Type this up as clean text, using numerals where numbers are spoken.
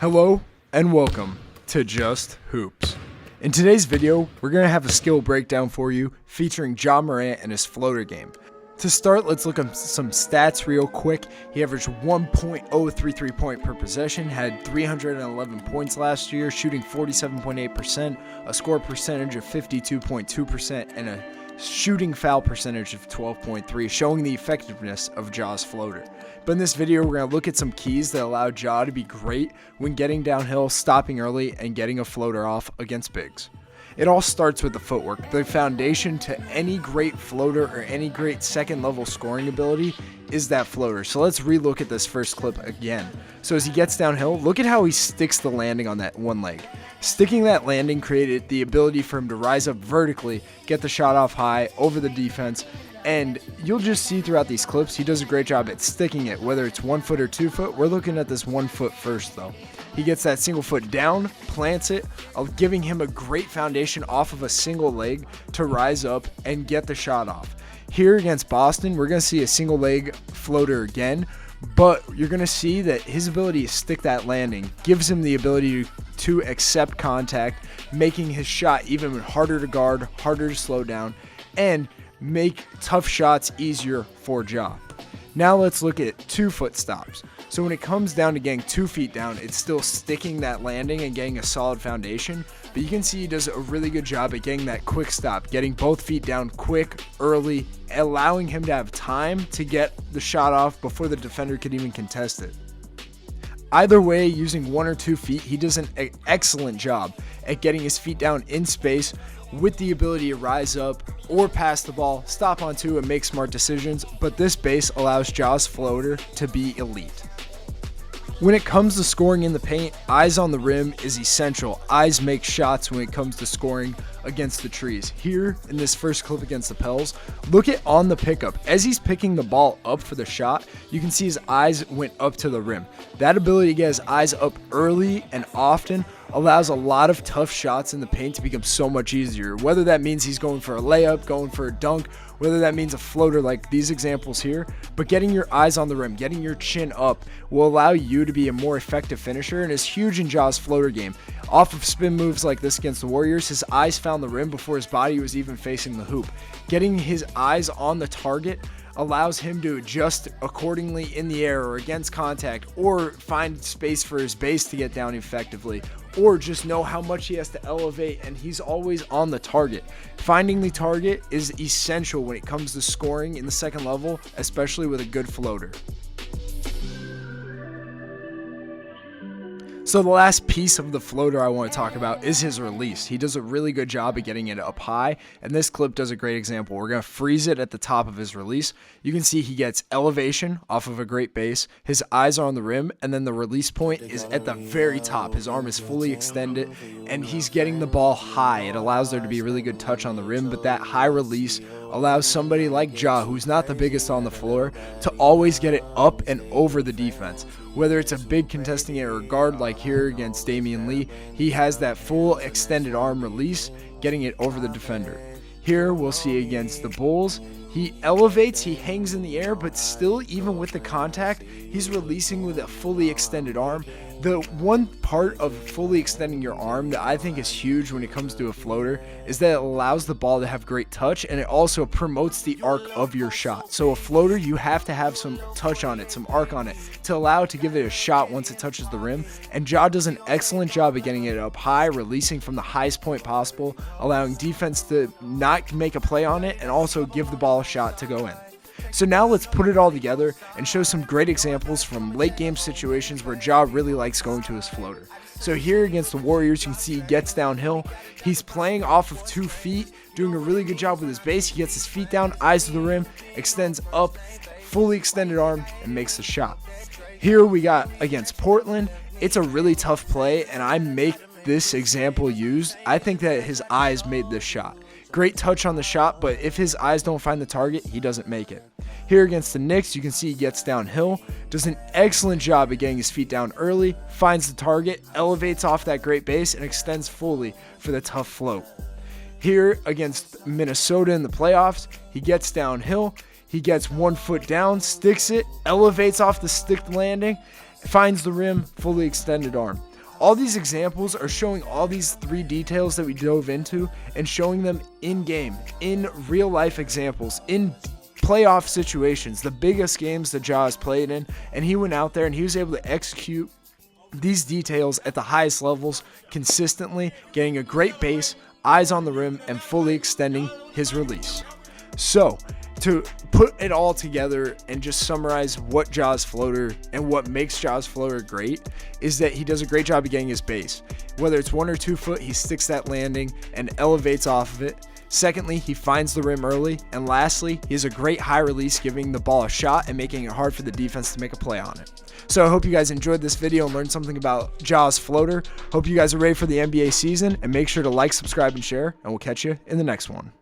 Hello and welcome to Just Hoops. In today's video, we're going to have a skill breakdown for you featuring Morant and his floater game. To start, let's look at some stats real quick. He averaged 1.033 point per possession, had 311 points last year, shooting 47.8%, a score percentage of 52.2%, and a shooting foul percentage of 12.3, showing the effectiveness of Ja's floater. But in this video, we're going to look at some keys that allow Ja to be great when getting downhill, stopping early, and getting a floater off against bigs. It all starts with the footwork. The foundation to any great floater or any great second level scoring ability is that floater. So let's relook at this first clip again. So as he gets downhill, look at how he sticks the landing on that one leg. Sticking that landing created the ability for him to rise up vertically, get the shot off high over the defense, and you'll just see throughout these clips, he does a great job at sticking it, whether it's 1 foot or 2 foot. We're looking at this 1 foot first though. He gets that single foot down, plants it, giving him a great foundation off of a single leg to rise up and get the shot off. Here against Boston, we're going to see a single leg floater again, but you're going to see that his ability to stick that landing gives him the ability to accept contact, making his shot even harder to guard, harder to slow down, and make tough shots easier for Ja. Now let's look at 2 foot stops. So when it comes down to getting 2 feet down, it's still sticking that landing and getting a solid foundation, but you can see he does a really good job at getting that quick stop, getting both feet down quick, early, allowing him to have time to get the shot off before the defender could even contest it. Either way, using 1 or 2 feet, he does an excellent job at getting his feet down in space with the ability to rise up or pass the ball, stop on 2, and make smart decisions, but this base allows Ja's floater to be elite. When it comes to scoring in the paint, eyes on the rim is essential. Eyes make shots when it comes to scoring against the trees. Here in this first clip against the Pels, look at on the pickup. As he's picking the ball up for the shot, you can see his eyes went up to the rim. That ability to get his eyes up early and often allows a lot of tough shots in the paint to become so much easier. Whether that means he's going for a layup, going for a dunk, whether that means a floater like these examples here, but getting your eyes on the rim, getting your chin up will allow you to be a more effective finisher and is huge in Ja's floater game. Off of spin moves like this against the Warriors, his eyes found the rim before his body was even facing the hoop. Getting his eyes on the target allows him to adjust accordingly in the air or against contact, or find space for his base to get down effectively, or just know how much he has to elevate, and he's always on the target. Finding the target is essential when it comes to scoring in the second level, especially with a good floater. So the last piece of the floater I want to talk about is his release. He does a really good job at getting it up high, and this clip does a great example. We're going to freeze it at the top of his release. You can see he gets elevation off of a great base. His eyes are on the rim, and then the release point is at the very top. His arm is fully extended, and he's getting the ball high. It allows there to be really good touch on the rim, but that high release allows somebody like Ja, who's not the biggest on the floor, to always get it up and over the defense. Whether it's a big contesting it or a guard like here against Damian Lee, he has that full extended arm release, getting it over the defender. Here we'll see against the Bulls, he elevates, he hangs in the air, but still, even with the contact, he's releasing with a fully extended arm. The one part of fully extending your arm that I think is huge when it comes to a floater is that it allows the ball to have great touch, and it also promotes the arc of your shot. So a floater, you have to have some touch on it, some arc on it, to allow it to give it a shot once it touches the rim. And Ja does an excellent job of getting it up high, releasing from the highest point possible, allowing defense to not make a play on it, and also give the ball a shot to go in. So now let's put it all together and show some great examples from late game situations where Ja really likes going to his floater. So here against the Warriors, you can see he gets downhill. He's playing off of 2 feet, doing a really good job with his base. He gets his feet down, eyes to the rim, extends up, fully extended arm, and makes the shot. Here we got against Portland. It's a really tough play, and I make this example used. I think that his eyes made this shot. Great touch on the shot, but if his eyes don't find the target, he doesn't make it. Here against the Knicks, you can see he gets downhill, does an excellent job at getting his feet down early, finds the target, elevates off that great base, and extends fully for the tough float. Here against Minnesota in the playoffs, he gets downhill, he gets 1 foot down, sticks it, elevates off the stick landing, finds the rim, fully extended arm. All these examples are showing all these 3 details that we dove into and showing them in game, in real life examples, in playoff situations, the biggest games that Ja has played in, and he went out there and he was able to execute these details at the highest levels consistently, getting a great base, eyes on the rim, and fully extending his release. So, to put it all together and just summarize what Ja's floater and what makes Ja's floater great is that he does a great job of getting his base. Whether it's 1 or 2 foot, he sticks that landing and elevates off of it. Secondly, he finds the rim early. And lastly, he has a great high release, giving the ball a shot and making it hard for the defense to make a play on it. So I hope you guys enjoyed this video and learned something about Ja's floater. Hope you guys are ready for the NBA season, and make sure to like, subscribe, and share, and we'll catch you in the next one.